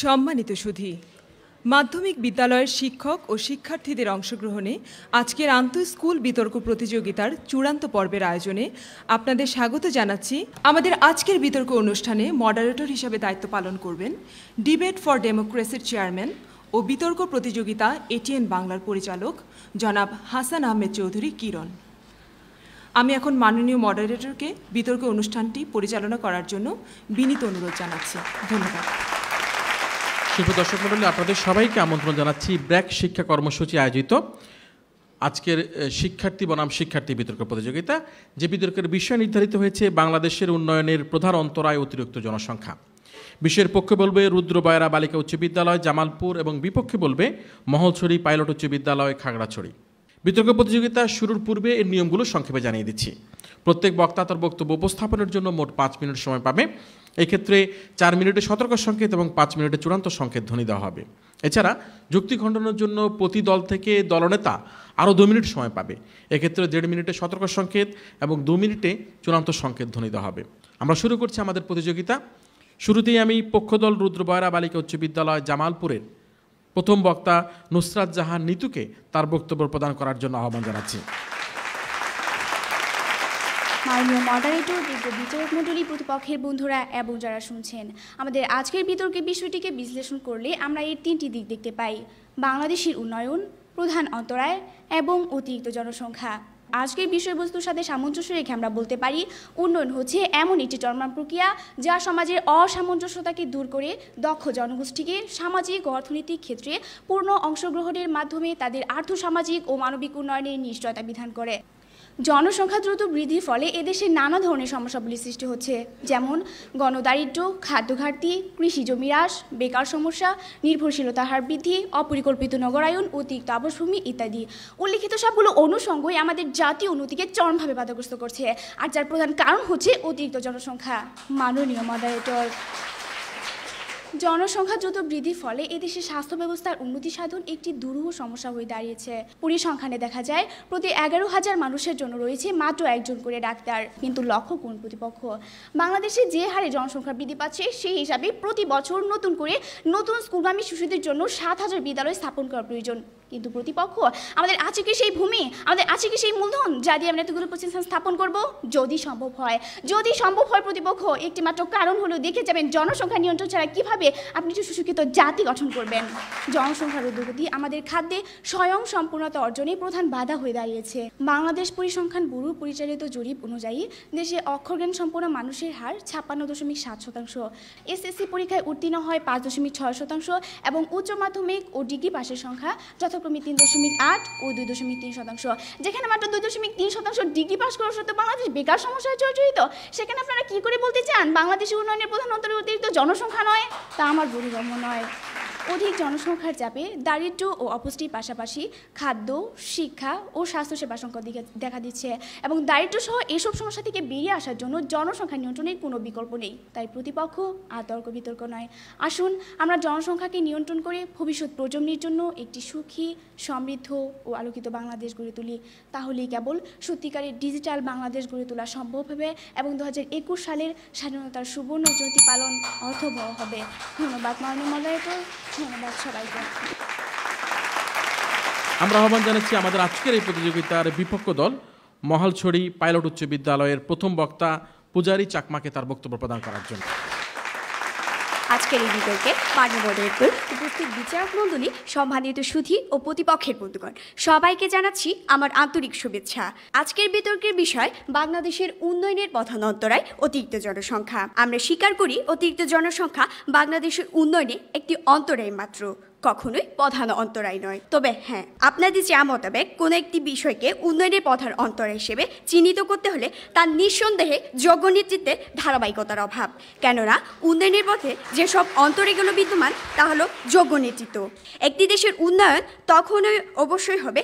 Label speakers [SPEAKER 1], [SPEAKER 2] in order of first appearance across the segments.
[SPEAKER 1] সম্মানিত সুধী, মাধ্যমিক বিদ্যালয়ের শিক্ষক ও শিক্ষার্থীদের অংশগ্রহণে আজকের আন্তঃস্কুল বিতর্ক প্রতিযোগিতার চূড়ান্ত পর্বের আয়োজনে আপনাদের স্বাগত জানাচ্ছি। আমাদের আজকের বিতর্ক অনুষ্ঠানে মডারেটর হিসেবে দায়িত্ব পালন করবেন ডিবেট ফর ডেমোক্রেসির চেয়ারম্যান ও বিতর্ক প্রতিযোগিতা এটিএন বাংলার পরিচালক জনাব হাসান আহমেদ চৌধুরী কিরণ। আমি এখন মাননীয় মডারেটরকে বিতর্ক অনুষ্ঠানটি পরিচালনা করার জন্য বিনীত অনুরোধ জানাচ্ছি। ধন্যবাদ।
[SPEAKER 2] শুভ দর্শক মণ্ডলী, আপনাদের সবাইকে আমন্ত্রণ জানাচ্ছি ব্র্যাক শিক্ষা কর্মসূচি আয়োজিত আজকের শিক্ষার্থী বনাম শিক্ষার্থী বিতর্ক প্রতিযোগিতা। যে বিতর্কের বিষয় নির্ধারিত হয়েছে বাংলাদেশের উন্নয়নের প্রধান অন্তরায় অতিরিক্ত জনসংখ্যা। বিষয়ের পক্ষে বলবে রুদ্রবয়রা বালিকা উচ্চ বিদ্যালয় জামালপুর এবং বিপক্ষে বলবে মহলছড়ি পাইলট উচ্চ বিদ্যালয় খাগড়াছড়ি। বিতর্ক প্রতিযোগিতা শুরুর পূর্বে এর নিয়মগুলো সংক্ষেপে জানিয়ে দিচ্ছি। প্রত্যেক বক্তা তার বক্তব্য উপস্থাপনের জন্য মোট 5 মিনিট সময় পাবে। এক্ষেত্রে 4 মিনিটে সতর্ক সংকেত এবং 5 মিনিটে চূড়ান্ত সংকেত ধ্বনি দেওয়া হবে। এছাড়া যুক্তি খণ্ডনের জন্য প্রতি দল থেকে দলনেতা আরও 2 মিনিট সময় পাবে। এক্ষেত্রে 1.5 মিনিটে সতর্ক সংকেত এবং 2 মিনিটে চূড়ান্ত সংকেত ধ্বনি দেওয়া হবে। আমরা শুরু করছি আমাদের প্রতিযোগিতা। শুরুতেই আমি পক্ষদল রুদ্রবয়রা বালিকা উচ্চ বিদ্যালয় জামালপুরের প্রথম বক্তা নুসরাত জাহান নিতুকে তার বক্তব্য প্রদান করার জন্য আহ্বান জানাচ্ছি।
[SPEAKER 3] মাননীয় মডারেটর, বিজ্ঞ বিচারক মণ্ডলী, প্রতিপক্ষের বন্ধুরা এবং যারা শুনছেন, আমাদের আজকের বিতর্কের বিষয়টিকে বিশ্লেষণ করলে আমরা এর 3টি দিক দেখতে পাই: বাংলাদেশের উন্নয়ন, প্রধান অন্তরায় এবং অতিরিক্ত জনসংখ্যা। আজকের বিষয়বস্তুর সাথে সামঞ্জস্য রেখে আমরা বলতে পারি উন্নয়ন হচ্ছে এমন একটি চলমান প্রক্রিয়া যা সমাজের অসামঞ্জস্যতাকে দূর করে দক্ষ জনগোষ্ঠীকে সামাজিক ও অর্থনৈতিক ক্ষেত্রে পূর্ণ অংশগ্রহণের মাধ্যমে তাদের আর্থসামাজিক ও মানবিক উন্নয়নের নিশ্চয়তা বিধান করে। জনসংখ্যা দ্রুত বৃদ্ধির ফলে এদেশে নানা ধরনের সমস্যাগুলি সৃষ্টি হচ্ছে, যেমন গণদারিদ্র্য, খাদ্য ঘাটতি, কৃষি জমি হ্রাস, বেকার সমস্যা, নির্ভরশীলতার হার বৃদ্ধি, অপরিকল্পিত নগরায়ন, অতিরিক্ত আবাসভূমি ইত্যাদি। উল্লিখিত সবগুলো অনুষঙ্গই আমাদের জাতীয় উন্নতিকে চরমভাবে বাধাগ্রস্ত করছে, আর যার প্রধান কারণ হচ্ছে অতিরিক্ত জনসংখ্যা। মাননীয় মডারেটর, জনসংখ্যা দ্রুত বৃদ্ধির ফলে এদেশে স্বাস্থ্য ব্যবস্থার উন্নতি সাধন একটি দুরূহ সমস্যা হয়ে দাঁড়িয়েছে। পরিসংখ্যানে দেখা যায় প্রতি 11,000 মানুষের জন্য রয়েছে মাত্র একজন করে ডাক্তার। কিন্তু লক্ষ্য কোন প্রতিপক্ষ, বাংলাদেশে যে হারে জনসংখ্যা বৃদ্ধি পাচ্ছে সেই হিসাবে প্রতি বছর নতুন স্কুলগামী শিশুদের জন্য 7,000 বিদ্যালয় স্থাপন করা প্রয়োজন। কিন্তু প্রতিপক্ষ, আমাদের আছে কি সেই ভূমি, আমাদের আছে কি সেই মূলধন যা দিয়ে আমরা এতগুলো প্রতিষ্ঠান স্থাপন করব? যদি সম্ভব হয় প্রতিপক্ষ, একটি মাত্র কারণ হলো দেখে যাবেন জনসংখ্যা নিয়ন্ত্রণ ছাড়া কিভাবে আপনি একটি সুশিক্ষিত জাতি গঠন করবেন। জনসংখ্যার ঊর্ধ্বগতি আমাদের খাদ্যে স্বয়ং সম্পূর্ণতা অর্জনে প্রধান বাধা হয়ে দাঁড়িয়েছে। বাংলাদেশ পরিসংখ্যান ব্যুরো পরিচালিত জরিপ অনুযায়ী দেশে অক্ষরজ্ঞান সম্পন্ন মানুষের হার 56.7%। এসএসসি পরীক্ষায় উত্তীর্ণ হয় 5.6% এবং উচ্চ মাধ্যমিক ও ডিগ্রি পাশের সংখ্যা যথাক্রমে 3.8 ও 2.3%। যেখানে মাত্র 2.3% ডিগ্রি পাস করার সত্ত্বেও বাংলাদেশ বেকার সমস্যায় জর্জরিত, সেখানে আপনারা কি করে বলতে চান বাংলাদেশের উন্নয়নের প্রধান অন্তরায় অতিরিক্ত জনসংখ্যা নয়? তা আমার বোধগম্য নয়। অধিক জনসংখ্যার চাপে দারিদ্র্য ও অপুষ্টির পাশাপাশি খাদ্য, শিক্ষা ও স্বাস্থ্যসেবা সংকট দেখা দিচ্ছে এবং দারিদ্র্য সহ এসব সমস্যা থেকে বেরিয়ে আসার জন্য জনসংখ্যা নিয়ন্ত্রণের কোনো বিকল্প নেই। তাই প্রতিপক্ষ আর তর্ক বিতর্ক নয়, আসুন আমরা জনসংখ্যাকে নিয়ন্ত্রণ করে ভবিষ্যৎ প্রজন্মের জন্য একটি সুখী, সমৃদ্ধ ও আলোকিত বাংলাদেশ গড়ে তুলি। তাহলেই কেবল সত্যিকারের ডিজিটাল বাংলাদেশ গড়ে তোলা সম্ভব হবে এবং 2021 সালের স্বাধীনতার সুবর্ণ জয়ন্তী পালন অর্থবহ হবে। ধন্যবাদ মাননীয় মডারেটর, ধন্যবাদ সবাইকে।
[SPEAKER 2] আমরা আহ্বান জানাচ্ছি আমাদের আজকের এই প্রতিযোগিতার বিপক্ষ দল মহলছড়ি পাইলট উচ্চ বিদ্যালয়ের প্রথম বক্তা পূজারী চাকমাকে তার বক্তব্য প্রদান করার জন্য।
[SPEAKER 4] আজকের এই বিতর্কে মাননীয় মডারেটর, উপস্থিত বিচারক মণ্ডলী, সম্মানিত সুধী ও প্রতিপক্ষের বন্ধুগণ, সবাইকে জানাচ্ছি আমার আন্তরিক শুভেচ্ছা। আজকের বিতর্কের বিষয় বাংলাদেশের উন্নয়নের প্রধান অন্তরায় অতিরিক্ত জনসংখ্যা। আমরা স্বীকার করি অতিরিক্ত জনসংখ্যা বাংলাদেশের উন্নয়নে একটি অন্তরায় মাত্র, কখনোই প্রধান অন্তরায় নয়। তবে হ্যাঁ, আপনাদের যা মতাবেক কোনো একটি বিষয়কে উন্নয়নের প্রধান অন্তরায় হিসেবে চিহ্নিত করতে হলে তার নিঃসন্দেহে যোগ্য নেতৃত্বের ধারাবাহিকতার অভাব। কেননা উন্নয়নের পথে যেসব অন্তরায়গুলো বিদ্যমান তা হলো যোগ্য নেতৃত্ব। একটি দেশের উন্নয়ন তখনই অবশ্যই হবে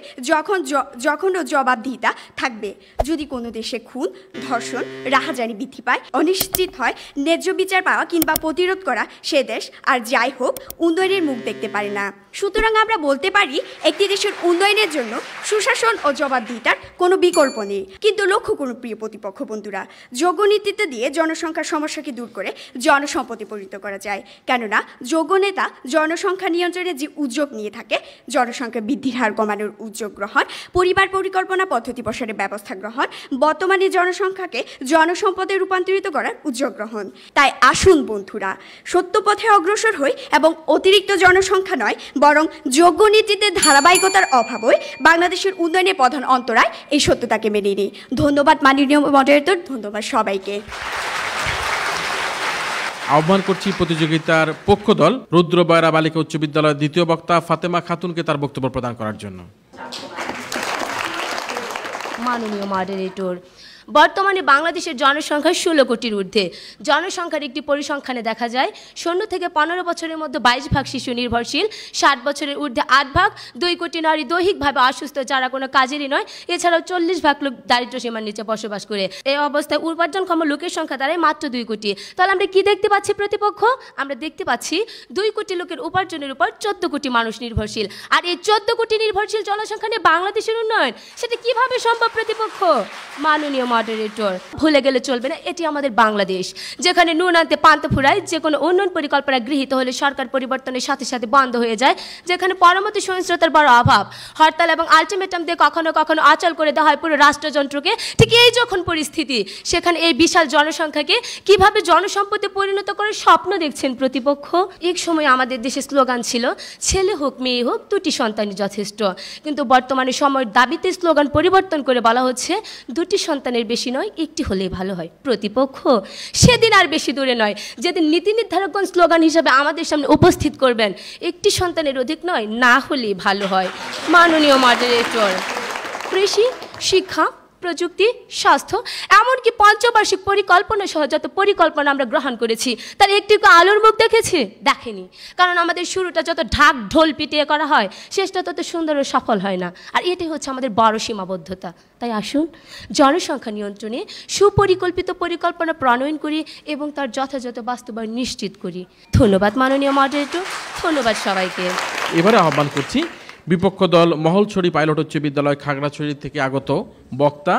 [SPEAKER 4] যখন জবাবদিহিতা থাকবে। যদি কোনো দেশে খুন, ধর্ষণ, রাহাজানি বৃদ্ধি পায়, অনিশ্চিত হয় ন্যায্য বিচার পাওয়া কিংবা প্রতিরোধ করা, সে দেশ আর যাই হোক উন্নয়নের মুখ দেখতে পারে না। সুতরাং আমরা বলতে পারি একটি দেশের উন্নয়নের জন্য সুশাসন ও জবাবদিহিতার কোনো বিকল্প নেই। কিন্তু লক্ষ্য করুন প্রিয় প্রতিপক্ষ বন্ধুরা, যোগ্য নেতৃত্ব দিয়ে জনসংখ্যার সমস্যাকে দূর করে জনসম্পদে পরিণত করা যায়। কেননা যোগ্য নেতা জনসংখ্যা নিয়ন্ত্রণে যে উদ্যোগ নিয়ে থাকে, জনসংখ্যা বৃদ্ধির হার কমানোর উদ্যোগ গ্রহণ, পরিবার পরিকল্পনা পদ্ধতি প্রসারের ব্যবস্থা গ্রহণ, বর্তমানে জনসংখ্যাকে জনসম্পদে রূপান্তরিত করার উদ্যোগ গ্রহণ। তাই আসুন বন্ধুরা, সত্য পথে অগ্রসর হই এবং অতিরিক্ত জনসংখ্যা নয় বরং যোগ্য নেতৃত্বের ধারাবাহিকতার অভাবই বাংলাদেশের উন্নয়নের প্রধান অন্তরায়, এই সত্যতাকে মেনে নিই। ধন্যবাদ মাননীয় মডারেটর, ধন্যবাদ সবাইকে।
[SPEAKER 2] আহ্বান করছি প্রতিযোগিতার পক্ষ দল রুদ্রবয়রা বালিকা উচ্চ বিদ্যালয়ের দ্বিতীয় বক্তা ফাতেমা খাতুনকে তার বক্তব্য প্রদান করার জন্য।
[SPEAKER 5] মাননীয় মডারেটর, বর্তমানে বাংলাদেশের জনসংখ্যা 16 কোটির ঊর্ধ্বে। জনসংখ্যার একটি পরিসংখ্যানে দেখা যায় 0 থেকে 15 বছরের মধ্যে 22% শিশু নির্ভরশীল, 60 বছরের ঊর্ধ্বে 8%, 2 কোটি নারী দৈহিকভাবে অসুস্থ যারা কোনো কাজেরই নয়, এছাড়াও 40% লোক দারিদ্র্য সীমার নিচে বসবাস করে। এই অবস্থায় উপার্জনক্ষম লোকের সংখ্যা দাঁড়ায় মাত্র 2 কোটি। তাহলে আমরা কি দেখতে পাচ্ছি প্রতিপক্ষ? আমরা দেখতে পাচ্ছি 2 কোটি লোকের উপার্জনের উপর 14 কোটি মানুষ নির্ভরশীল। আর এই 14 কোটি নির্ভরশীল জনসংখ্যা নিয়ে বাংলাদেশের উন্নয়ন, সেটা কিভাবে সম্ভব প্রতিপক্ষ? মাননীয় মডারেটর, ভুলে গেলে চলবে না, এটি আমাদের বাংলাদেশ, যেখানে নুন আনতে পান্তা ফুরায়, যে কোনো উন্নয়ন পরিকল্পনা গৃহীত হলে সরকার পরিবর্তনের সাথে সাথে বন্ধ হয়ে যায়, যেখানে পরবর্তী সহিংসতার বড় অভাব, হরতাল এবং আলটিমেটাম দিয়ে কখনো কখনো অচল করে দেওয়া হয় পুরো রাষ্ট্রযন্ত্রকে। ঠিক এই যখন পরিস্থিতি, সেখানে এই বিশাল জনসংখ্যাকে কিভাবে জনসম্পদে পরিণত করে স্বপ্ন দেখছেন প্রতিপক্ষ? এক সময় আমাদের দেশে স্লোগান ছিল ছেলে হোক মেয়ে হোক 2টি সন্তানই যথেষ্ট, কিন্তু বর্তমানে সময়ের দাবিতে স্লোগান পরিবর্তন করে বলা হচ্ছে 2টি সন্তানের বেশি নয়, 1টি হলেই ভালো হয়। প্রতিপক্ষ, সেদিন আর বেশি দূরে নয় যেদিন নীতি নির্ধারকগণ স্লোগান হিসাবে আমাদের সামনে উপস্থিত করবেন 1টি সন্তানের অধিক নয়, না হলেই ভালো হয়। মাননীয় মডারেটর, কৃষি, শিক্ষা, প্রযুক্তি, স্বাস্থ্য, এমনকি পঞ্চবার্ষিক পরিকল্পনা সহ যত পরিকল্পনা আমরা গ্রহণ করেছি তার একটি আলোর মুখ দেখেছি? দেখেনি। কারণ আমাদের শুরুটা যত ঢাক ঢোল পিটিয়ে করা হয়, শেষটা তত সুন্দর ও সফল হয় না। আর এটাই হচ্ছে আমাদের বড় সীমাবদ্ধতা। তাই আসুন জনসংখ্যা নিয়ন্ত্রণে সুপরিকল্পিত পরিকল্পনা প্রণয়ন করি এবং তার যথাযথ বাস্তবায়ন নিশ্চিত করি। ধন্যবাদ মাননীয় মডারেটর, ধন্যবাদ সবাইকে।
[SPEAKER 2] এবারে আহ্বান করছি বিপক্ষ দল মহলছড়ি পাইলট উচ্চ বিদ্যালয় খাগড়াছড়ি থেকে আগত বক্তা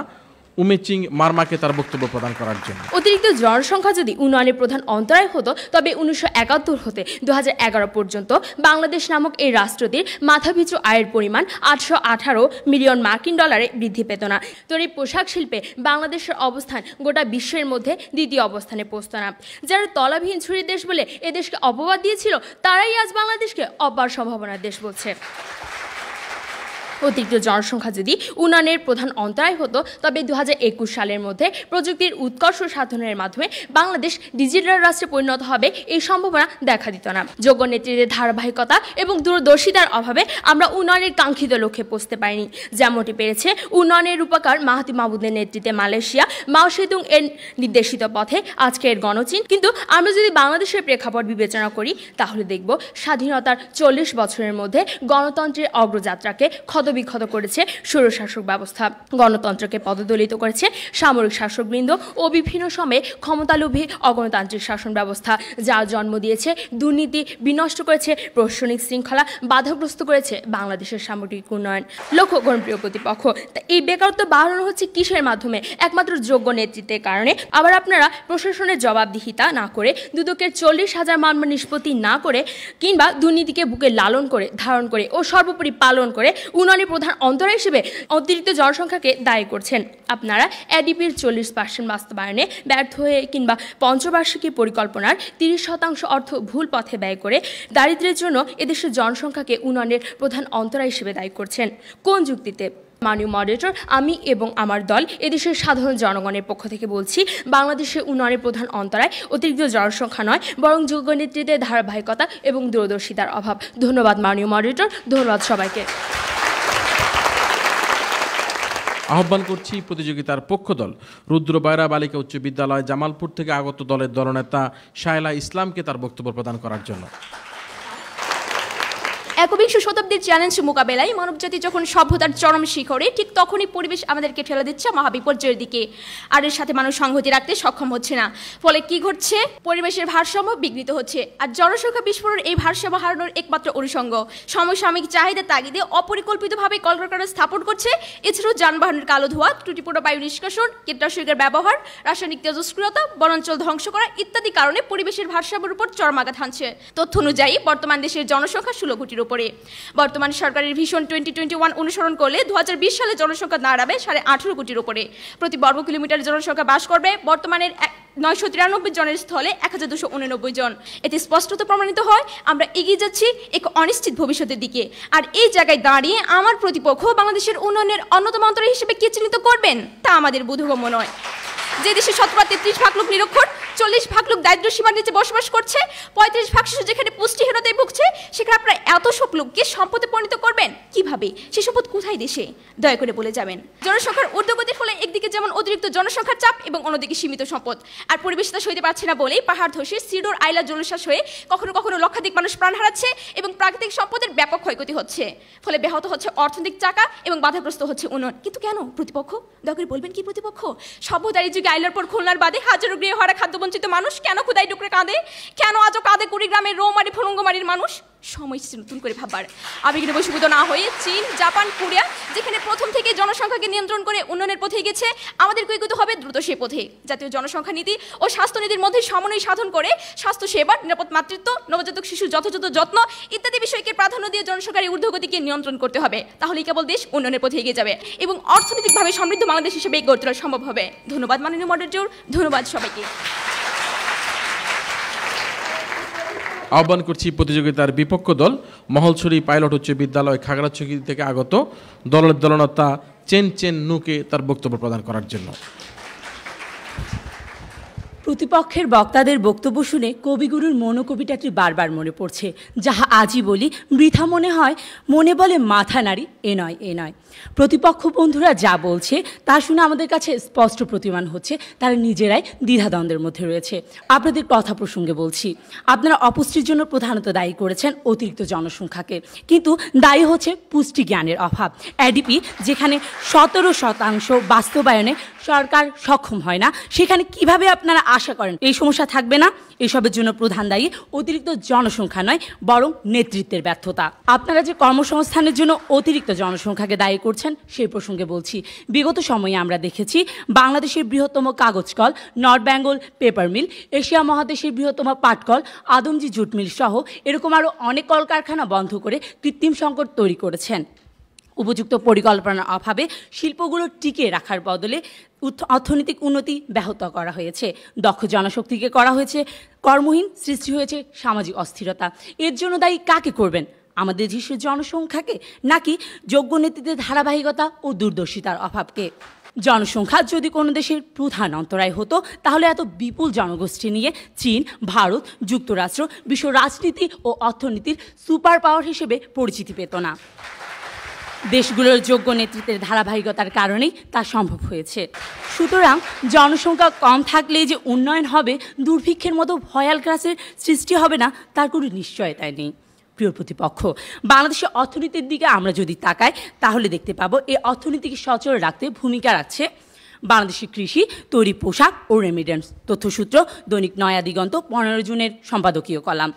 [SPEAKER 2] উমেচিং মারমাকে তার বক্তব্য প্রদান করার জন্য।
[SPEAKER 6] অতিরিক্ত জনসংখ্যা যদি উন্নয়নের প্রধান অন্তরায় হতো, তবে 1971 হতে 2011 পর্যন্ত বাংলাদেশ নামক এই রাষ্ট্রটির মাথাপিছু আয়ের পরিমাণ 818 মিলিয়ন মার্কিন ডলারে বৃদ্ধি পেত না। তৈরি পোশাক শিল্পে বাংলাদেশের অবস্থান গোটা বিশ্বের মধ্যে দ্বিতীয় অবস্থানে পৌঁছত না। যারা তলাবিহীন ছুরির দেশ বলে এদেশকে অপবাদ দিয়েছিল, তারাই আজ বাংলাদেশকে অপার সম্ভাবনার দেশ বলছে। অতিরিক্ত জনসংখ্যা যদি উন্নয়নের প্রধান অন্তরায় হতো, তবে 2021 সালের মধ্যে প্রযুক্তির উৎকর্ষ সাধনের মাধ্যমে বাংলাদেশ ডিজিটাল রাষ্ট্রে পরিণত হবে, এই সম্ভাবনা দেখা দিত না। যোগ্য নেতৃত্বের ধারাবাহিকতা এবং দূরদর্শিতার অভাবে আমরা উন্নয়নের কাঙ্ক্ষিত লক্ষ্যে পৌঁছতে পারিনি, যেমনটি পেরেছে উন্নয়নের রূপকার মাহাথির মোহাম্মদের নেতৃত্বে মালয়েশিয়া, মাও সেতুং এর নির্দেশিত পথে আজকের গণচীন। কিন্তু আমরা যদি বাংলাদেশের প্রেক্ষাপট বিবেচনা করি, তাহলে দেখব স্বাধীনতার 40 বছরের মধ্যে গণতন্ত্রের অগ্রযাত্রাকে ক্ষতবিক্ষত করেছে স্বৈরশাসক ব্যবস্থা, গণতন্ত্রকে পদদলিত করেছে সামরিক শাসকবৃন্দ ও বিভিন্ন সময়ে ক্ষমতালোভী অগণতান্ত্রিক শাসন ব্যবস্থা, যা জন্ম দিয়েছে দুর্নীতি, বিনষ্ট করেছে প্রশাসনিক শৃঙ্খলা, বাধাগ্রস্ত করেছে বাংলাদেশের সামগ্রিক উন্নয়ন। লক্ষ্য করুন প্রিয় প্রতিপক্ষ, এই বেকারত্ব বাড়ানো হচ্ছে কিসের মাধ্যমে? একমাত্র যোগ্য নেতৃত্বের কারণে। আবার আপনারা প্রশাসনের জবাবদিহিতা না করে, দুদকের 40,000 মামলা নিষ্পত্তি না করে, কিংবা দুর্নীতিকে বুকে লালন করে, ধারণ করে ও সর্বোপরি পালন করে উন্নয়নের প্রধান অন্তরায় হিসেবে অতিরিক্ত জনসংখ্যাকে দায়ী করছেন। আপনারা এডিপির 40% বাস্তবায়নে ব্যর্থ হয়ে কিংবা পঞ্চবার্ষিকী পরিকল্পনার 30% অর্থ ভুল পথে ব্যয় করে দারিদ্র্যের জন্য এদেশের জনসংখ্যাকে উন্নয়নের প্রধান অন্তরায় হিসেবে দায়ী করছেন। কোন যুক্তিতে? মাননীয় মডারেটর, আমি এবং আমার দল এদেশের সাধারণ জনগণের পক্ষ থেকে বলছি, বাংলাদেশের উন্নয়নের প্রধান অন্তরায় অতিরিক্ত জনসংখ্যা নয়, বরং যোগ্য নেতৃত্বের ধারাবাহিকতা এবং দূরদর্শিতার অভাব। ধন্যবাদ মাননীয় মডারেটর, ধন্যবাদ সবাইকে।
[SPEAKER 2] আহ্বান করছি প্রতিযোগিতার পক্ষ দল রুদ্রবয়রা বালিকা উচ্চ বিদ্যালয় জামালপুর থেকে আগত দলের দলনেতা শায়লা ইসলামকে তার বক্তব্য প্রদান করার জন্য।
[SPEAKER 6] একবিংশ শতাব্দীর চ্যালেঞ্জ মোকাবেলায় মানবজাতি যখন সভ্যতার চরম শিখরে, ঠিক তখনই পরিবেশ আমাদেরকে ঠেলে দিচ্ছে মহাবিপর্যয়ের দিকে, আর এর সাথে মানুষ সংহতি রাখতে সক্ষম হচ্ছে না। ফলে কি ঘটছে? পরিবেশের ভারসাম্য বিঘ্নিত হচ্ছে, আর জনসংখ্যা বিস্ফোরণ এই ভারসাম্য হারানোর একমাত্র অনুষঙ্গ। সমসাময়িক চাহিদা তাগিদে অপরিকল্পিতভাবে কলকারখানা স্থাপন করছে। এছাড়াও যানবাহনের কালো ধোঁয়া, ত্রুটিপূর্ণ বায়ু নিষ্কাশন, কীটনাশকের ব্যবহার, রাসায়নিক তেজস্ক্রিয়তা, বনাঞ্চল ধ্বংস করা ইত্যাদি কারণে পরিবেশের ভারসাম্যের উপর চরম আঘাত হানছে। তথ্য অনুযায়ী বর্তমান দেশের জনসংখ্যা 16 কোটির উপরে। বর্তমান সরকারের ভিশন 2021 অনুসরণ করলে 2020 সালে জনসংখ্যা দাঁড়াবে 18.5 কোটির উপরে। প্রতি বর্গ কিলোমিটার জনসংখ্যা বাস করবে বর্তমানের 993 জনের স্থলে 1289 জন। এতে স্পষ্টত প্রমাণিত হয় আমরা এগিয়ে যাচ্ছি এক অনিশ্চিত ভবিষ্যতের দিকে। আর এই জায়গায় দাঁড়িয়ে আমার প্রতিপক্ষ বাংলাদেশের উন্নয়নের অন্যতম অন্তরায় হিসেবে কে চিহ্নিত করবেন তা আমাদের বোধগম্য নয়। যে দেশে 33% লোক নিরক্ষর, 40% লোক দারিদ্র সীমার নিচে বসবাস করছে, 35% শিশু যেখানে পুষ্টিহীনতায় ভুগছে, সেখানে আপনারা এত সব লোককে সম্পদে পরিণত করবেন কিভাবে? সে সম্পদ কোথায় দেশে? দয়া করে বলে যাবেন। জনসংখ্যার ঊর্ধ্বগতির ফলে একদিকে যেমন অতিরিক্ত জনসংখ্যার চাপ এবং অন্যদিকে সীমিত সম্পদ। আর পরিবেশ তা সইতে পারছে না বলেই পাহাড় ধসে সিডোর আইলা জলোচ্ছ্বাস হয়ে কখনো কখনো লক্ষাধিক মানুষ প্রাণ হারাচ্ছে এবং প্রাকৃতিক সম্পদের ব্যাপক ক্ষয়ক্ষতি হচ্ছে। ফলে ব্যাহত হচ্ছে অর্থনৈতিক চাকা এবং বাধাগ্রস্ত হচ্ছে উন্নয়ন। কিন্তু কেন প্রতিপক্ষ? দয়া করে বলবেন কি প্রতিপক্ষ? সভ্যতার যুগে আইলার পর খুলনার বাদে হাজারো গৃহহারা খাদ্যবঞ্চিত মানুষ কেন ক্ষুধায় ডুকরে কাঁদে? কেন আজও কাঁদে কুড়িগ্রামের রৌমারি ফরঙ্গমারির মানুষ? সময় এসেছে নতুন করে ভাববার। আবেগের বশীভূত না হয়ে চীন, জাপান, কোরিয়া যেখানে প্রথম থেকে জনসংখ্যাকে নিয়ন্ত্রণ করে উন্নয়নের পথে গেছে, আমাদেরকে এগোতে হবে দ্রুত সে পথে। জাতীয় জনসংখ্যা নীতি ও স্বাস্থ্যনীতির মধ্যে সমন্বয় সাধন করে স্বাস্থ্য সেবা, নিরাপদ মাতৃত্ব, নবজাতক শিশুর যথাযথ যত্ন ইত্যাদি বিষয়কে প্রাধান্য দিয়ে জনসংখ্যার ঊর্ধ্বগতিকে নিয়ন্ত্রণ করতে হবে। তাহলেই কেবল দেশ উন্নয়নের পথে এগিয়ে যাবে এবং অর্থনৈতিকভাবে সমৃদ্ধ বাংলাদেশ হিসেবে গড়ে তোলা সম্ভব হবে। ধন্যবাদ মাননীয় মডারেটর, ধন্যবাদ সবাইকে।
[SPEAKER 2] আহ্বান করছি প্রতিযোগিতার বিপক্ষ দল মহলছড়ি পাইলট উচ্চ বিদ্যালয় খাগড়াছড়ি থেকে আগত দলের দলনেতা চেন চেন নুকে তার বক্তব্য প্রদান করার জন্য।
[SPEAKER 7] প্রতিপক্ষের বক্তাদের বক্তব্য শুনে কবিগুরুর মনোকবিতাটি বারবার মনে পড়ছে, যাহা আজই বলি বৃথা মনে হয়, মনে বলে মাথা নাড়ি এ নয় এ নয়। প্রতিপক্ষ বন্ধুরা যা বলছে তা শুনে আমাদের কাছে স্পষ্ট প্রতিমান হচ্ছে তারা নিজেরাই দ্বিধাদ্বন্দ্বের মধ্যে রয়েছে। আপনাদের কথা প্রসঙ্গে বলছি, আপনারা অপুষ্টির জন্য প্রধানত দায়ী করেছেন অতিরিক্ত জনসংখ্যাকে, কিন্তু দায়ী হচ্ছে পুষ্টি জ্ঞানের অভাব। এডিপি যেখানে 17% বাস্তবায়নে সরকার সক্ষম হয় না, সেখানে কিভাবে আপনারা আশা করেন এই সমস্যা থাকবে না? এসবের জন্য প্রধান দায়ী অতিরিক্ত জনসংখ্যা নয়, বরং নেতৃত্বের ব্যর্থতা। আপনারা যে কর্মসংস্থানের জন্য অতিরিক্ত জনসংখ্যাকে দায়ী করছেন সেই প্রসঙ্গে বলছি। বিগত সময়ে আমরা দেখেছি বাংলাদেশের বৃহত্তম কাগজ কল North Bengal Paper Mill, Asia মহাদেশের বৃহত্তম পাটকল আদমজি জুট মিল সহ এরকম আরও অনেক কলকারখানা বন্ধ করে কৃত্রিম সংকট তৈরি করেছেন। উপযুক্ত পরিকল্পনার অভাবে শিল্পগুলো টিকিয়ে রাখার বদলে অর্থনৈতিক উন্নতি ব্যাহত করা হয়েছে, দক্ষ জনশক্তিকে করা হয়েছে কর্মহীন, সৃষ্টি হয়েছে সামাজিক অস্থিরতা। এর জন্য দায়ী কাকে করবেন? আমাদের দেশের জনসংখ্যাকে, নাকি যোগ্য নেতৃত্বের ধারাবাহিকতা ও দূরদর্শিতার অভাবকে? জনসংখ্যা যদি কোনো দেশের প্রধান অন্তরায় হতো তাহলে এত বিপুল জনগোষ্ঠী নিয়ে চীন, ভারত, যুক্তরাষ্ট্র বিশ্ব রাজনীতি ও অর্থনীতির সুপার পাওয়ার হিসেবে পরিচিতি পেত না। দেশগুলোর যোগ্য নেতৃত্বের ধারাবাহিকতার কারণেই তা সম্ভব হয়েছে। সুতরাং জনসংখ্যা কম থাকলেই যে উন্নয়ন হবে, দুর্ভিক্ষের মতো ভয়াল গ্রাসের সৃষ্টি হবে না, তার কোনো নিশ্চয়তাই নেই। প্রিয় প্রতিপক্ষ, বাংলাদেশের অর্থনীতির দিকে আমরা যদি তাকাই তাহলে দেখতে পাবো এই অর্থনীতিকে সচল রাখতে ভূমিকা রাখছে বাংলাদেশের কৃষি, তৈরি পোশাক ও রেমিডেন্স। তথ্যসূত্র দৈনিক নয়া দিগন্ত 15 জুনের সম্পাদকীয় কলাম।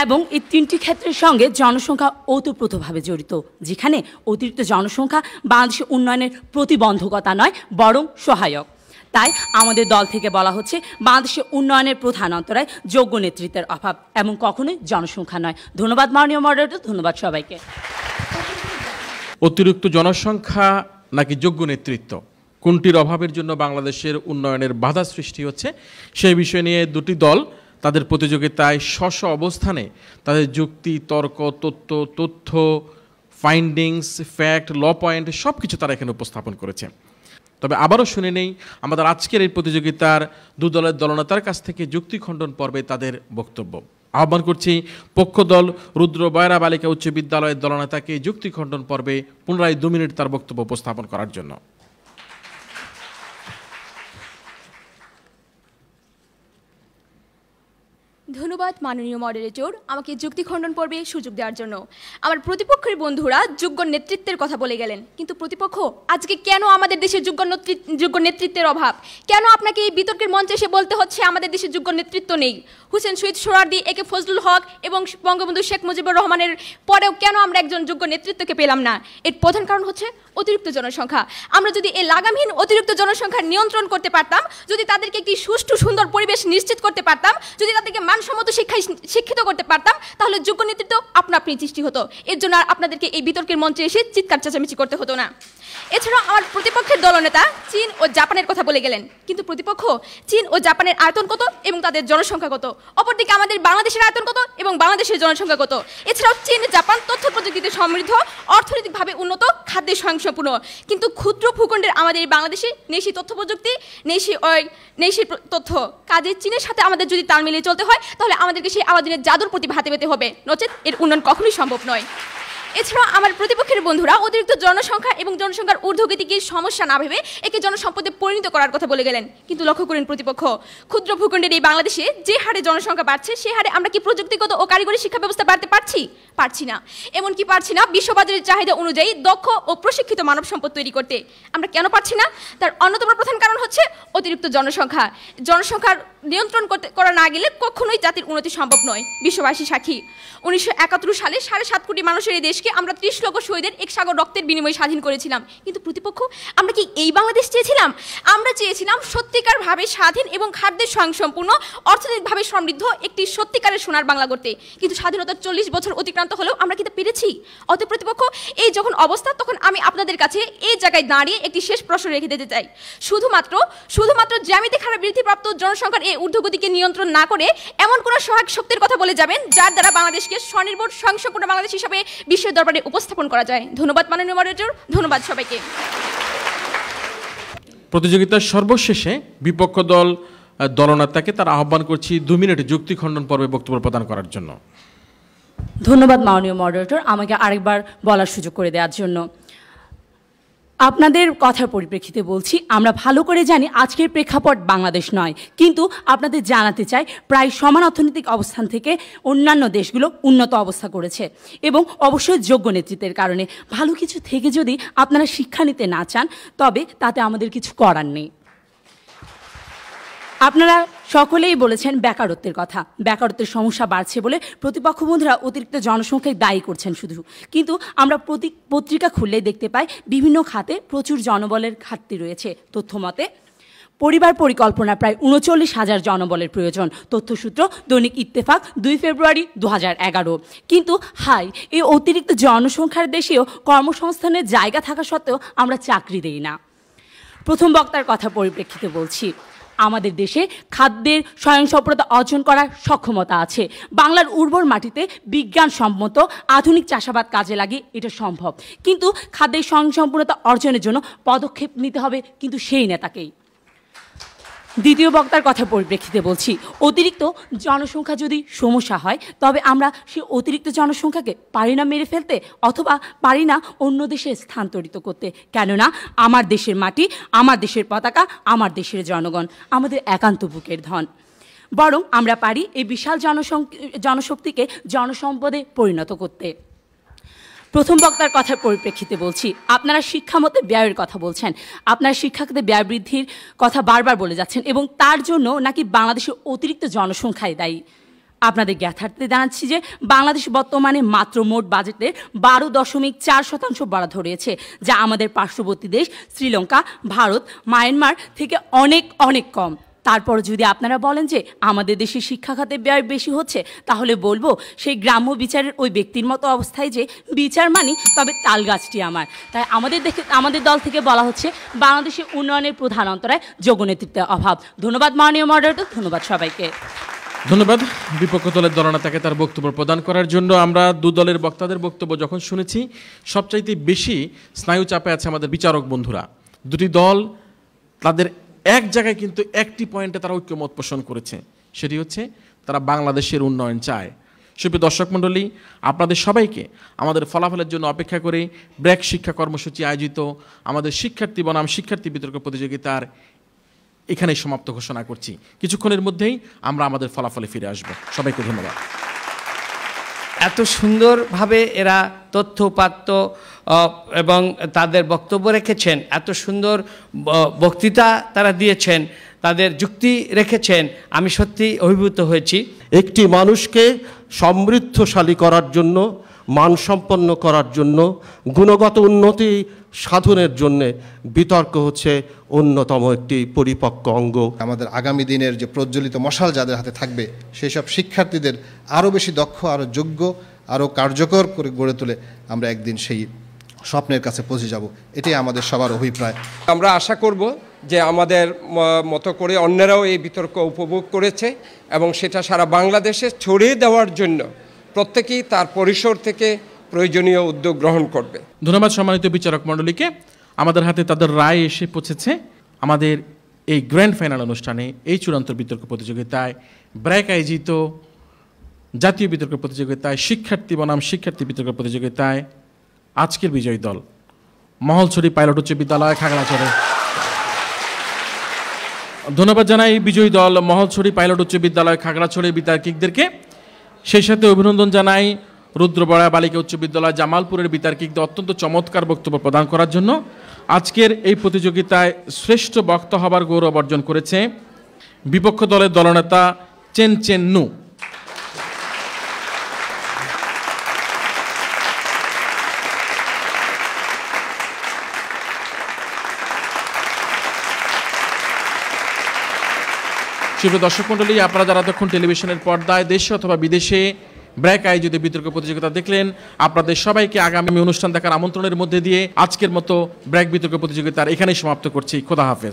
[SPEAKER 7] এবং এই তিনটি ক্ষেত্রের সঙ্গে জনসংখ্যা ওতপ্রোতভাবে জড়িত, যেখানে অতিরিক্ত জনসংখ্যা বাংলাদেশের উন্নয়নের প্রতিবন্ধকতা নয়, বরং সহায়ক। তাই আমাদের দল থেকে বলা হচ্ছে বাংলাদেশের উন্নয়নের প্রধান অন্তরায় যোগ্য নেতৃত্বের অভাব এবং কখনোই জনসংখ্যা নয়। ধন্যবাদ মাননীয় মডারেটর, ধন্যবাদ সবাইকে।
[SPEAKER 2] অতিরিক্ত জনসংখ্যা নাকি যোগ্য নেতৃত্ব, কোনটির অভাবের জন্য বাংলাদেশের উন্নয়নের বাধা সৃষ্টি হচ্ছে, সেই বিষয় নিয়ে দুটি দল তাদের প্রতিযোগিতায় স্ব অবস্থানে তাদের যুক্তি, তর্ক, তথ্য, ফাইন্ডিংস, ফ্যাক্ট, ল পয়েন্ট সব কিছু তারা এখানে উপস্থাপন করেছে। তবে আবারও শুনে নেই আমাদের আজকের এই প্রতিযোগিতার দু দলের দলনেতার কাছ থেকে যুক্তি খণ্ডন পর্বে তাদের বক্তব্য। আহ্বান করছি পক্ষ দল রুদ্র বয়রা বালিকা উচ্চ বিদ্যালয়ের দলনেতাকে যুক্তি খণ্ডন পর্বে পুনরায় 2 মিনিট তার বক্তব্য উপস্থাপন করার জন্য।
[SPEAKER 6] ধন্যবাদ মাননীয় মডারেটর আমাকে যুক্তি খণ্ডন পর্বে সুযোগ দেওয়ার জন্য। আমার প্রতিপক্ষের বন্ধুরা যোগ্য নেতৃত্বের কথা বলে গেলেন, কিন্তু প্রতিপক্ষ আজকে কেন আমাদের দেশে যোগ্য নেতৃত্বের অভাব, কেন আপনাকে এই বিতর্কের মঞ্চে এসে বলতে হচ্ছে আমাদের দেশে যোগ্য নেতৃত্ব নেই? হুসেন শহীদ সোহরাওয়ার্দী, একে ফজলুল হক এবং বঙ্গবন্ধু শেখ মুজিবুর রহমানের পরেও কেন আমরা একজন যোগ্য নেতৃত্বকে পেলাম না? এর প্রধান কারণ হচ্ছে অতিরিক্ত জনসংখ্যা। আমরা যদি এই লাগামহীন অতিরিক্ত জনসংখ্যা নিয়ন্ত্রণ করতে পারতাম, যদি তাদেরকে একটি সুষ্ঠু সুন্দর পরিবেশ নিশ্চিত করতে পারতাম, যদি তাদেরকে মানসম্মত শিক্ষায় শিক্ষিত করতে পারতাম, তাহলে যোগ্য নেতৃত্ব আপনা আপনি সৃষ্টি হতো। এর জন্য আর আপনাদেরকে এই বিতর্কের মঞ্চে এসে চিৎকার চেঁচামেচি করতে হতো না। এছাড়াও আমার প্রতিপক্ষের দলনেতা চীন ও জাপানের কথা বলে গেলেন, কিন্তু প্রতিপক্ষ চীন ও জাপানের আয়তন কত এবং তাদের জনসংখ্যা কত, অপরদিকে আমাদের বাংলাদেশের আয়তন কত এবং বাংলাদেশের জনসংখ্যা কত। এছাড়াও চীন জাপান তথ্য প্রযুক্তিতে সমৃদ্ধ, অর্থনৈতিকভাবে উন্নত, খাদ্যে স্বয়ংসম্পূর্ণ, কিন্তু ক্ষুদ্র ভূখণ্ডের আমাদের এই বাংলাদেশে নেই সেই তথ্য প্রযুক্তি, নেই সেই তথ্য। কাজে চীনের সাথে আমাদের যদি তাল মিলিয়ে চলতে হয়, তাহলে আমাদেরকে সেই আলাদিনের জাদুর প্রতি হাতে পেতে হবে, নচেত এর উন্নয়ন কখনোই সম্ভব নয়। এছাড়াও আমার প্রতিপক্ষের বন্ধুরা অতিরিক্ত জনসংখ্যা এবং জনসংখ্যার ঊর্ধ্বগতিকে সমস্যা না ভেবে একে জনসম্পদে পরিণত করার কথা বলে গেলেন, কিন্তু লক্ষ্য করেন প্রতিপক্ষ ক্ষুদ্র ভূখণ্ডের এই বাংলাদেশে যে হারে জনসংখ্যা বাড়ছে, সে হারে আমরা কি প্রযুক্তিগত ও কারিগরি শিক্ষা ব্যবস্থা বাড়তে পারছি না। এমনকি পারছি না বিশ্ববাজারের চাহিদা অনুযায়ী দক্ষ ও প্রশিক্ষিত মানব সম্পদ তৈরি করতে। আমরা কেন পারছি না? তার অন্যতম প্রধান কারণ হচ্ছে অতিরিক্ত জনসংখ্যা। জনসংখ্যার নিয়ন্ত্রণ করা না গেলে কখনোই জাতির উন্নতি সম্ভব নয়। বিশ্ববাসী সাক্ষী, 1971 সালে 7.5 কোটি মানুষের এই দেশকে আমরা 30 লক্ষ শহীদের এক সাগর রক্তের বিনিময়ে স্বাধীন করেছিলাম, কিন্তু প্রতিপক্ষ আমরা কি এই বাংলাদেশ চেয়েছিলাম? আমরা চেয়েছিলাম সত্যিকারভাবে স্বাধীন এবং খাদ্যে স্বয়ংসম্পূর্ণ, অর্থনৈতিকভাবে সমৃদ্ধ একটি সত্যিকারের সোনার বাংলা করতে। কিন্তু স্বাধীনতার 40 বছর অতিক্রান্ত হলেও আমরা কি তা পেরেছি? অতএব প্রতিপক্ষ, এই যখন অবস্থা, তখন আমি আপনাদের কাছে এই জায়গায় দাঁড়িয়ে একটি শেষ প্রশ্ন রেখে দিতে চাই। শুধুমাত্র জ্যামিতিক হারে বৃদ্ধিপ্রাপ্ত জনসংখ্যার এই ঊর্ধ্বগতিকে নিয়ন্ত্রণ না করে এমন কোনো সহায়ক শক্তির কথা বলে যাবেন যার দ্বারা বাংলাদেশকে স্বনির্ভর স্বয়ংসম্পূর্ণ বাংলাদেশ হিসাবে বিশ্বের দরবারে উপস্থাপন করা যায়। ধন্যবাদ মাননীয় মডারেটর, ধন্যবাদ সবাইকে।
[SPEAKER 2] প্রতিযোগিতার সর্বশেষে বিপক্ষ দল দলনেতাকে তার আহ্বান করছি 2 মিনিট যুক্তি খণ্ডন পর্বে বক্তব্য প্রদান করার জন্য।
[SPEAKER 7] ধন্যবাদ মাননীয় মডারেটর আমাকে আরেকবার বলার সুযোগ করে দেওয়ার জন্য। আপনাদের কথার পরিপ্রেক্ষিতে বলছি, আমরা ভালো করে জানি আজকের প্রেক্ষাপট বাংলাদেশ নয়, কিন্তু আপনাদের জানাতে চাই প্রায় সমান অর্থনৈতিক অবস্থান থেকে অন্যান্য দেশগুলো উন্নত অবস্থা করেছে, এবং অবশ্যই যোগ্য নেতৃত্বের কারণে। ভালো কিছু থেকে যদি আপনারা শিক্ষা নিতে না চান, তবে তাতে আমাদের কিছু করার নেই। আপনারা সকলেই বলেছেন বেকারত্বের কথা, বেকারত্বের সমস্যা বাড়ছে বলে প্রতিপক্ষ বন্ধুরা অতিরিক্ত জনসংখ্যায় দায়ী করছেন শুধু, কিন্তু আমরা পত্রিকা খুললেই দেখতে পাই বিভিন্ন খাতে প্রচুর জনবলের ঘাটতি রয়েছে। তথ্য মতে পরিবার পরিকল্পনা প্রায় 39,000 জনবলের প্রয়োজন, তথ্যসূত্র দৈনিক ইত্তেফাক 2 ফেব্রুয়ারি 2011। কিন্তু এই অতিরিক্ত জনসংখ্যার দেশেও কর্মসংস্থানের জায়গা থাকা সত্ত্বেও আমরা চাকরি দেই না। প্রথম বক্তার কথা পরিপ্রেক্ষিতে বলছি, আমাদের দেশে খাদ্যের স্বয়ংসম্পূর্ণতা অর্জন করার সক্ষমতা আছে। বাংলার উর্বর মাটিতে বিজ্ঞানসম্মত আধুনিক চাষাবাদ কাজে লাগিয়ে এটা সম্ভব, কিন্তু খাদ্যের স্বয়ংসম্পূর্ণতা অর্জনের জন্য পদক্ষেপ নিতে হবে কিন্তু সেই নেতাকেই। দ্বিতীয় বক্তার কথা পরিপ্রেক্ষিতে বলছি, অতিরিক্ত জনসংখ্যা যদি সমস্যা হয়, তবে আমরা সেই অতিরিক্ত জনসংখ্যাকে পারি না মেরে ফেলতে, অথবা পারি না অন্য দেশে স্থানান্তরিত করতে। কেননা আমার দেশের মাটি, আমার দেশের পতাকা, আমার দেশের জনগণ আমাদের একান্ত বুকের ধন। বরং আমরা পারি এই বিশাল জনশক্তিকে জনসম্পদে পরিণত করতে। প্রথম বক্তার কথার পরিপ্রেক্ষিতে বলছি, আপনারা শিক্ষামতে ব্যয়ের কথা বলছেন, আপনারা শিক্ষাখাতে ব্যয় বৃদ্ধির কথা বারবার বলে যাচ্ছেন, এবং তার জন্য নাকি বাংলাদেশের অতিরিক্ত জনসংখ্যাই দায়ী। আপনাদের জ্ঞাতার্থে জানাচ্ছি যে বাংলাদেশ বর্তমানে মাত্র মোট বাজেটের 12.4% বরাদ্দ রয়েছে, যা আমাদের পার্শ্ববর্তী দেশ শ্রীলঙ্কা, ভারত, মায়ানমার থেকে অনেক অনেক কম। তারপর যদি আপনারা বলেন যে আমাদের দেশে শিক্ষা খাতে ব্যয় বেশি হচ্ছে, তাহলে বলবো সেই গ্রাম্য বিচারের ওই ব্যক্তির মতো অবস্থায় যে বিচার মানি তবে তাল গাছটি আমার। তাই আমাদের দল থেকে বলা হচ্ছে বাংলাদেশের উন্নয়নের প্রধান অন্তরায় যোগ্য নেতৃত্বের অভাব। ধন্যবাদ মাননীয় মডারেটর, ধন্যবাদ সবাইকে।
[SPEAKER 2] ধন্যবাদ বিপক্ষ দলের দলনেতাকে তার বক্তব্য প্রদান করার জন্য। আমরা দু দলের বক্তাদের বক্তব্য যখন শুনেছি, সবচাইতে বেশি স্নায়ু চাপে আছে আমাদের বিচারক বন্ধুরা। দুটি দল তাদের এক জায়গায় কিন্তু একটি পয়েন্টে তারা ঐক্যমত পোষণ করেছে, সেটি হচ্ছে তারা বাংলাদেশের উন্নয়ন চায়। সুপ্রিয় দর্শক মণ্ডলী, আপনাদের সবাইকে আমাদের ফলাফলের জন্য অপেক্ষা করে ব্র্যাক শিক্ষা কর্মসূচি আয়োজিত আমাদের শিক্ষার্থী বনাম শিক্ষার্থী বিতর্ক প্রতিযোগিতার এখানেই সমাপ্ত ঘোষণা করছি। কিছুক্ষণের মধ্যেই আমরা আমাদের ফলাফলে ফিরে আসব। সবাইকে ধন্যবাদ।
[SPEAKER 8] এত সুন্দরভাবে এরা তথ্য উপাত্ত এবং তাদের বক্তব্য রেখেছেন, এত সুন্দর বক্তৃতা তারা দিয়েছেন, তাদের যুক্তি রেখেছেন, আমি সত্যি অভিভূত হয়েছি।
[SPEAKER 9] একটি মানুষকে সমৃদ্ধশালী করার জন্য, মানসম্পন্ন করার জন্য, গুণগত উন্নতি সাধনের জন্যে বিতর্ক হচ্ছে অন্যতম একটি পরিপক্ক অঙ্গ।
[SPEAKER 10] আমাদের আগামী দিনের যে প্রজ্বলিত মশাল যাদের হাতে থাকবে, সেই সব শিক্ষার্থীদের আরও বেশি দক্ষ, আরও যোগ্য, আরও কার্যকর করে গড়ে তুলে আমরা একদিন সেই স্বপ্নের কাছে পৌঁছে যাব, এটাই আমাদের সবার অভিপ্রায়।
[SPEAKER 11] আমরা আশা করব যে আমাদের মতো করে অন্যরাও এই বিতর্ক উপভোগ করেছে এবং সেটা সারা বাংলাদেশে ছড়িয়ে দেওয়ার জন্য প্রত্যেকেই তার পরিসর থেকে প্রয়োজনীয় উদ্যোগ গ্রহণ করবে।
[SPEAKER 2] ধন্যবাদ সম্মানিত বিচারক মণ্ডলীকে। আমাদের হাতে তাদের রায় এসে পৌঁছেছে। আমাদের এই গ্র্যান্ড ফাইনাল অনুষ্ঠানে, এই চূড়ান্ত বিতর্ক প্রতিযোগিতায়, ব্র্যাক আয়োজিত জাতীয় বিতর্ক প্রতিযোগিতায়, শিক্ষার্থী বনাম শিক্ষার্থী বিতর্ক প্রতিযোগিতায় আজকের বিজয়ী দল মহলছড়ি পাইলট উচ্চ বিদ্যালয়, খাগড়াছড়ি। ধন্যবাদ জানাই বিজয়ী দল মহলছড়ি পাইলট উচ্চ বিদ্যালয়, খাগড়াছড়ি বিতার্কিকদেরকে। সেই সাথে অভিনন্দন জানাই রুদ্রবড়া বালিকা উচ্চ বিদ্যালয়, জামালপুরের বিতার্কিকদের অত্যন্ত চমৎকার বক্তব্য প্রদান করার জন্য। আজকের এই প্রতিযোগিতায় শ্রেষ্ঠ বক্তা হবার গৌরব অর্জন করেছে বিপক্ষ দলের দলনেতা চেন চেন নু। প্রিয় দর্শক মণ্ডলী, আপনারা যারা এতক্ষণ টেলিভিশনের পর্দায় দেশে অথবা বিদেশে ব্র্যাক আয়োজিত বিতর্ক প্রতিযোগিতা দেখলেন, আপনাদের সবাইকে আগামী অনুষ্ঠান দেখার আমন্ত্রণের মধ্যে দিয়ে আজকের মতো ব্র্যাক বিতর্ক প্রতিযোগিতার এখানেই সমাপ্ত করছি। খোদা হাফেজ।